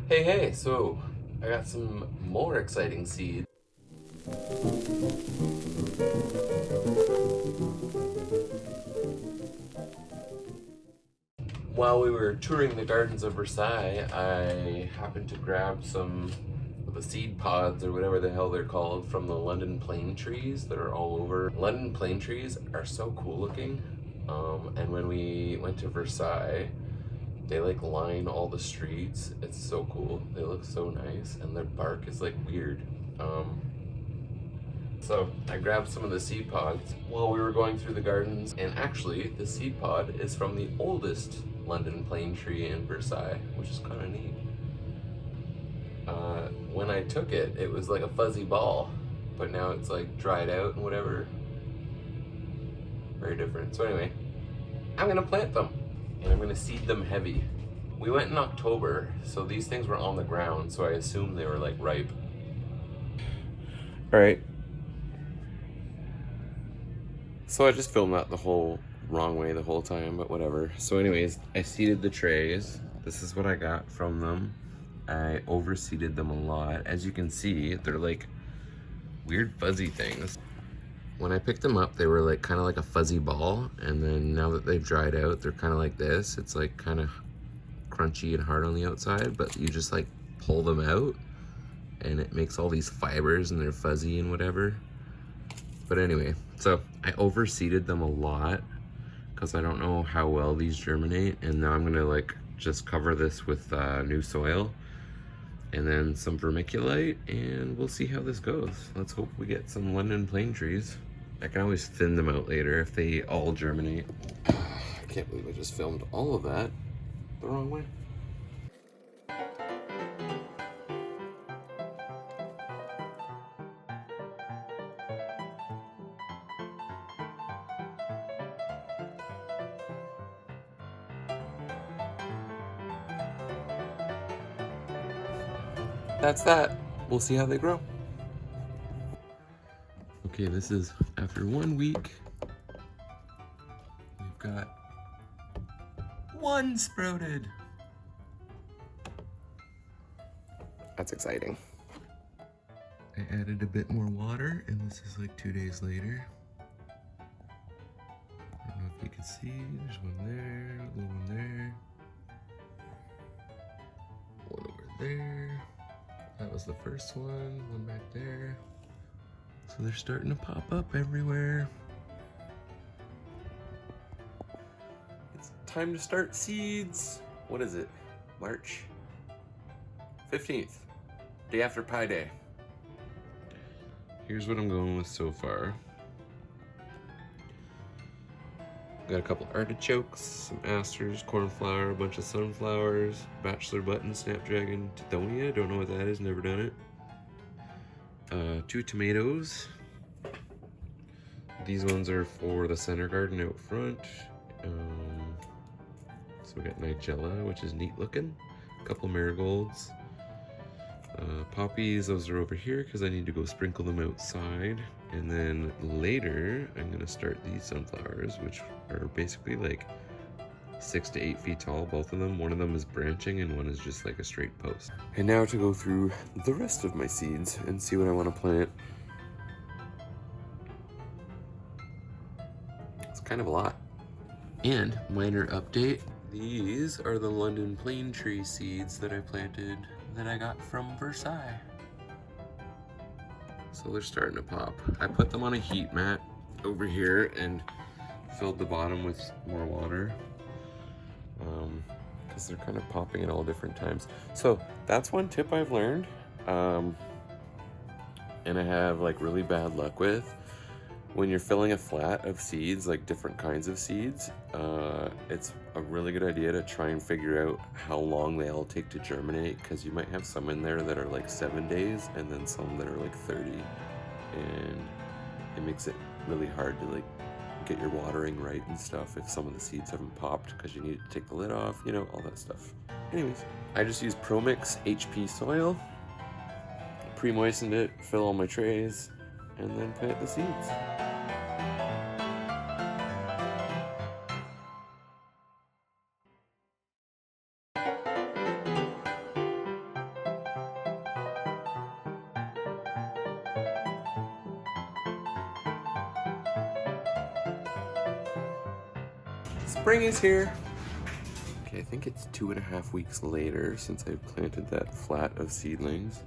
Hey, so I got some more exciting seeds. While we were touring the gardens of Versailles, I happened to grab some of the seed pods or whatever the hell they're called from the London plane trees that are all over. London plane trees are so cool looking. And when we went to Versailles, they like line all the streets. It's so cool. They look so nice, and their bark is like weird. Um, So I grabbed some of the seed pods while we were going through the gardens, and actually, the seed pod is from the oldest London plane tree in Versailles, which is kind of neat. When I took it, it was like a fuzzy ball, but now it's like dried out and whatever. Very different. So anyway, I'm gonna plant them, and I'm gonna seed them heavy. We went in October, so these things were on the ground, so I assumed they were like ripe. All right, so I just filmed that the whole wrong way the whole time, but whatever. So anyways, I seeded the trays. This is what I got from them. I overseeded them a lot. As you can see, they're like weird fuzzy things. When I picked them up, they were like kind of like a fuzzy ball, and then now that they've dried out, they're kind of like this. It's like kind of crunchy and hard on the outside, but you just like pull them out and it makes all these fibers and they're fuzzy and whatever. But anyway, so I overseeded them a lot because I don't know how well these germinate, and now I'm gonna like just cover this with new soil and then some vermiculite, and we'll see how this goes. Let's hope we get some London plane trees. I can always thin them out later if they all germinate. I can't believe I just filmed all of that the wrong way. That's that. We'll see how they grow. Okay, this is after 1 week. We've got one sprouted. That's exciting. I added a bit more water, and this is like 2 days later. I don't know if you can see, there's one there, a little one there. One over there. That was the first one back there. So they're starting to pop up everywhere. It's time to start seeds. What is it? March 15th, day after Pi Day. Here's what I'm going with so far. Got a couple artichokes, some asters, cornflower, a bunch of sunflowers, bachelor button, snapdragon, tithonia, don't know what that is, never done it. 2 tomatoes. These ones are for the center garden out front. So we got nigella, which is neat looking. A couple marigolds. Poppies, those are over here because I need to go sprinkle them outside. And then later, I'm gonna start these sunflowers, which are basically like 6 to 8 feet tall, both of them. One of them is branching and one is just like a straight post. And now to go through the rest of my seeds and see what I want to plant. It's kind of a lot. And minor update, these are the London plane tree seeds that I planted that I got from Versailles. So they're starting to pop. I put them on a heat mat over here and filled the bottom with more water because they're kind of popping at all different times. So that's one tip I've learned, and I have like really bad luck with. When you're filling a flat of seeds, like different kinds of seeds, it's a really good idea to try and figure out how long they all take to germinate, because you might have some in there that are like 7 days and then some that are like 30, and it makes it really hard to like get your watering right and stuff if some of the seeds haven't popped, because you need to take the lid off, you know, all that stuff. Anyways, I just used ProMix HP soil, pre-moistened it, fill all my trays, and then plant the seeds. Spring is here. Okay, I think it's 2.5 weeks later since I planted that flat of seedlings.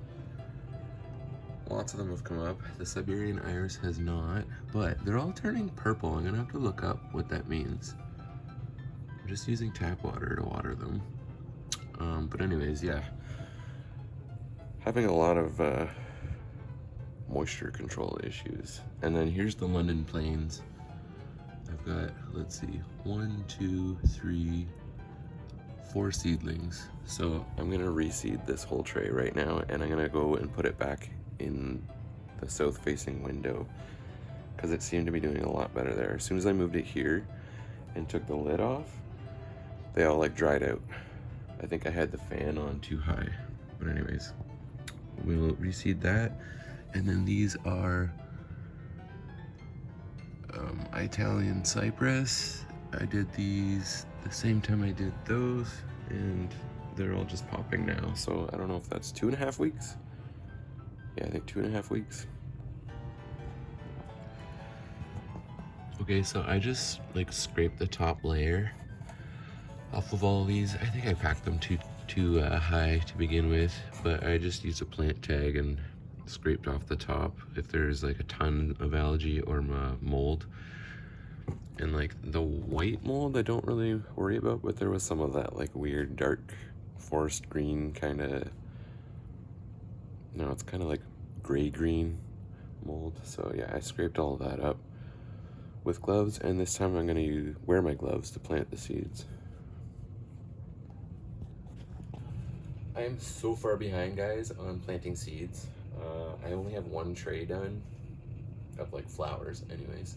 Lots of them have come up. The Siberian iris has not, but they're all turning purple. I'm gonna have to look up what that means. I'm just using tap water to water them. But anyways, yeah. Having a lot of moisture control issues. And then here's the London plains. I've got, let's see, 1, 2, 3, 4 seedlings. So I'm gonna reseed this whole tray right now, and I'm gonna go and put it back in the south facing window because it seemed to be doing a lot better there. As soon as I moved it here and took the lid off, they all like dried out. I think I had the fan on too high. But anyways, we'll reseed that. And then these are Italian cypress. I did these the same time I did those, and they're all just popping now. So I don't know if that's 2.5 weeks. Yeah, I think 2.5 weeks. Okay, so I just like scraped the top layer off of all of these. I think I packed them too high to begin with, but I just used a plant tag and scraped off the top if there's like a ton of algae or mold. And like the white mold I don't really worry about, but there was some of that like weird dark forest green kind of, no, it's kind of like gray green mold. So yeah, I scraped all of that up with gloves, and this time I'm gonna wear my gloves to plant the seeds. I am so far behind, guys, on planting seeds. I only have 1 tray done of like flowers anyways.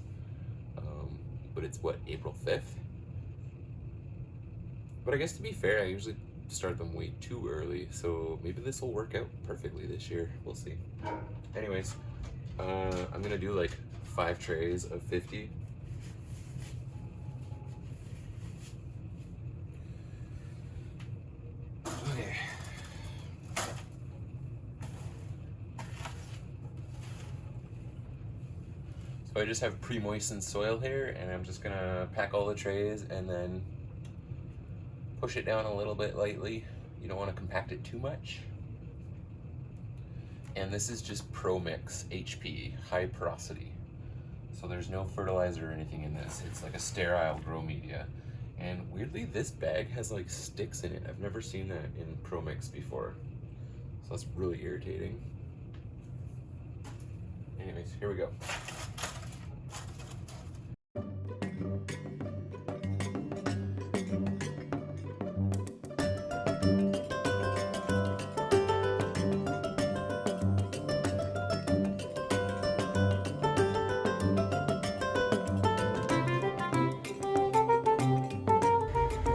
But it's what, April 5th? But I guess to be fair, I usually start them way too early, so maybe this will work out perfectly this year. We'll see. Anyways, I'm gonna do like 5 trays of 50. Okay. So I just have pre-moistened soil here, and I'm just gonna pack all the trays and then push it down a little bit lightly. You don't want to compact it too much. And this is just Pro Mix HP, high porosity. So there's no fertilizer or anything in this. It's like a sterile grow media. And weirdly, this bag has like sticks in it. I've never seen that in Pro Mix before. So that's really irritating. Anyways, here we go.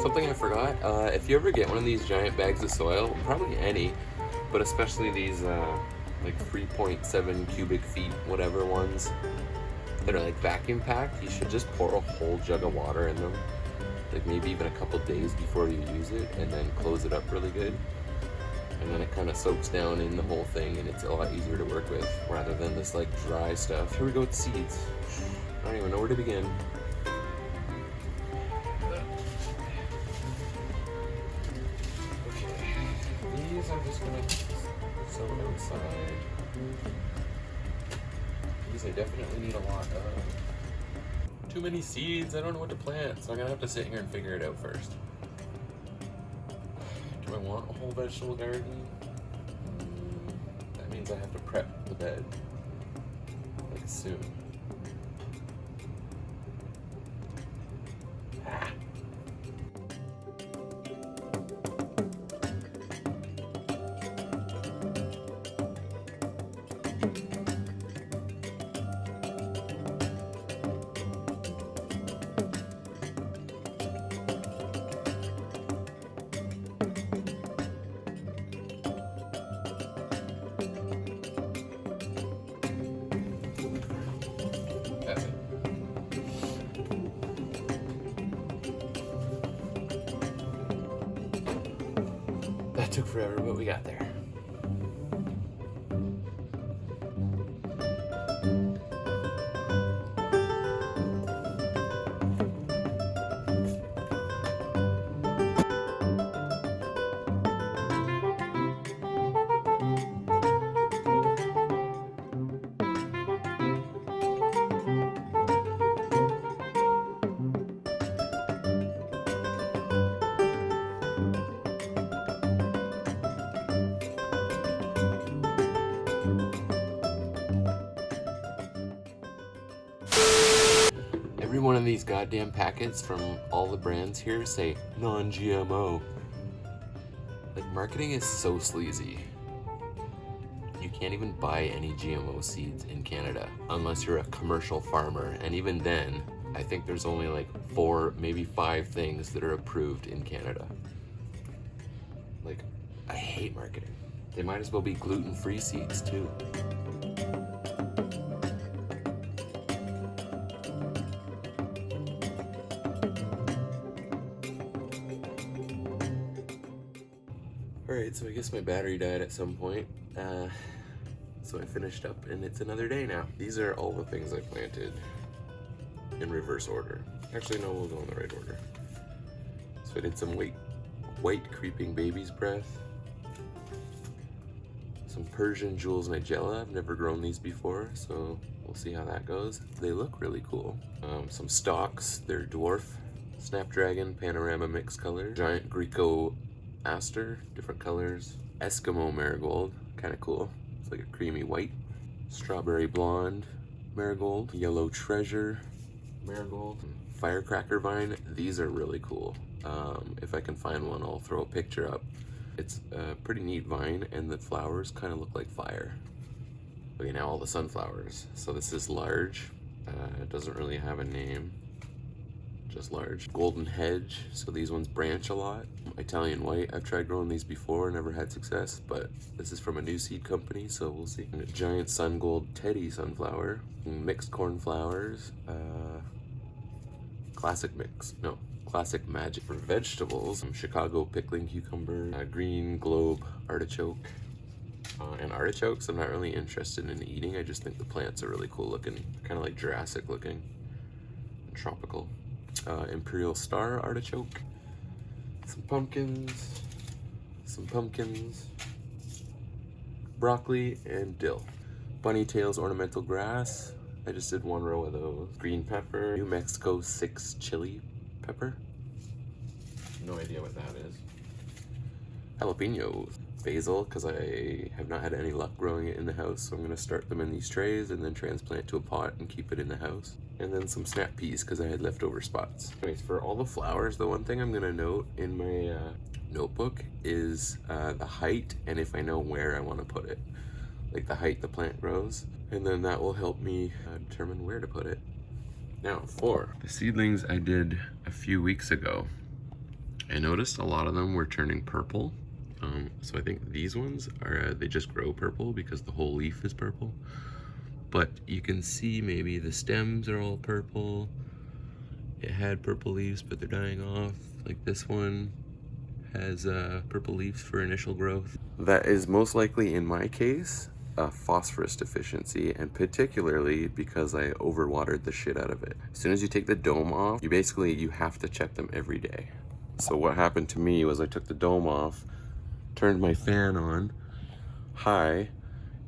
Something I forgot, if you ever get one of these giant bags of soil, probably any, but especially these like 3.7 cubic feet, whatever ones that are like vacuum packed, you should just pour a whole jug of water in them, like maybe even a couple days before you use it, and then close it up really good. And then it kind of soaks down in the whole thing, and it's a lot easier to work with rather than this like dry stuff. Here we go with seeds. I don't even know where to begin. I'm just gonna sow outside. These I definitely need a lot of. Too many seeds, I don't know what to plant, so I'm gonna have to sit here and figure it out first. Do I want a whole vegetable garden? That means I have to prep the bed, like soon. That took forever, but we got there. Every one of these goddamn packets from all the brands here say non-GMO. Like, marketing is so sleazy. You can't even buy any GMO seeds in Canada unless you're a commercial farmer, and even then, I think there's only like 4, maybe 5 things that are approved in Canada. Like, I hate marketing. They might as well be gluten-free seeds too. Alright, so I guess my battery died at some point. So I finished up and it's another day now. These are all the things I planted in reverse order. Actually, no, we'll go in the right order. So I did some white creeping baby's breath. Some Persian Jules Nigella. I've never grown these before, so we'll see how that goes. They look really cool. Some stalks. They're dwarf. Snapdragon Panorama mixed color. Giant Greco Aster, different colors. Eskimo Marigold, kind of cool. It's like a creamy white. Strawberry Blonde Marigold. Yellow Treasure Marigold. Firecracker Vine. These are really cool. If I can find one, I'll throw a picture up. It's a pretty neat vine, and the flowers kind of look like fire. Okay, now all the sunflowers. So this is large. It doesn't really have a name. Just large. Golden Hedge, so these ones branch a lot. Italian White, I've tried growing these before, never had success, but this is from a new seed company, so we'll see. And a Giant Sun Gold Teddy Sunflower, mixed cornflowers, Classic Magic. For vegetables, Chicago Pickling Cucumber, Green Globe Artichoke. And artichokes, I'm not really interested in eating, I just think the plants are really cool looking, kind of like Jurassic looking, and tropical. Imperial Star Artichoke, some pumpkins, broccoli, and dill. Bunny Tails Ornamental Grass, I just did 1 row of those. Green pepper, New Mexico 6 chili pepper. No idea what that is. Jalapenos. Basil, because I have not had any luck growing it in the house, so I'm going to start them in these trays and then transplant to a pot and keep it in the house. And then some snap peas because I had leftover spots. Anyways, for all the flowers, the one thing I'm going to note in my notebook is the height and if I know where I want to put it. Like the height the plant grows, and then that will help me determine where to put it. Now, for the seedlings I did a few weeks ago, I noticed a lot of them were turning purple. So I think these ones are, they just grow purple because the whole leaf is purple. But you can see maybe the stems are all purple. It had purple leaves, but they're dying off. Like this one has purple leaves for initial growth. That is most likely, in my case, a phosphorus deficiency, and particularly because I overwatered the shit out of it. As soon as you take the dome off, you have to check them every day. So what happened to me was I took the dome off, turned my fan on high,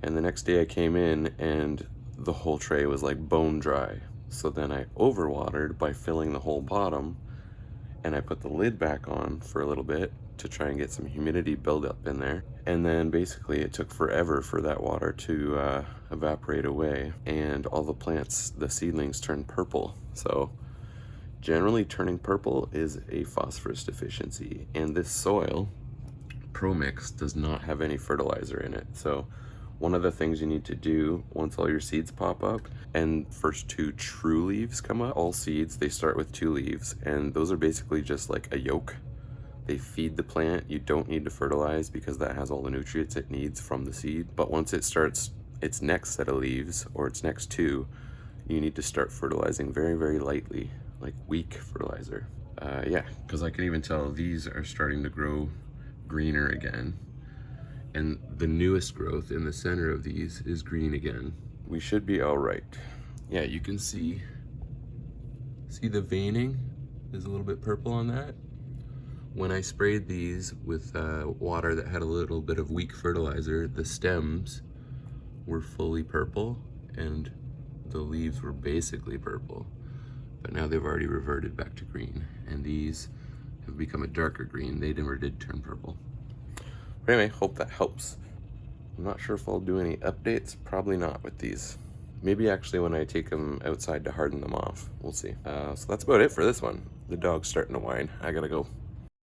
and the next day I came in and the whole tray was like bone dry. So then I overwatered by filling the whole bottom, and I put the lid back on for a little bit to try and get some humidity buildup in there. And then basically it took forever for that water to evaporate away, and all the plants, the seedlings, turned purple. So generally turning purple is a phosphorus deficiency, and this soil Pro Mix does not have any fertilizer in it. So one of the things you need to do once all your seeds pop up and first 2 true leaves come up, all seeds, they start with 2 leaves, and those are basically just like a yolk. They feed the plant. You don't need to fertilize because that has all the nutrients it needs from the seed. But once it starts its next set of leaves, or its next 2, you need to start fertilizing very, very lightly, like weak fertilizer. Yeah, because I can even tell these are starting to grow greener again, and the newest growth in the center of these is green again. We should be all right. Yeah, you can see the veining is a little bit purple on that. When I sprayed these with water that had a little bit of weak fertilizer, the stems were fully purple and the leaves were basically purple, but now they've already reverted back to green, and these have become a darker green. They never did turn purple. But anyway, hope that helps. I'm not sure if I'll do any updates, probably not with these. Maybe actually when I take them outside to harden them off. We'll see. So that's about it for this one. The dog's starting to whine. I gotta go.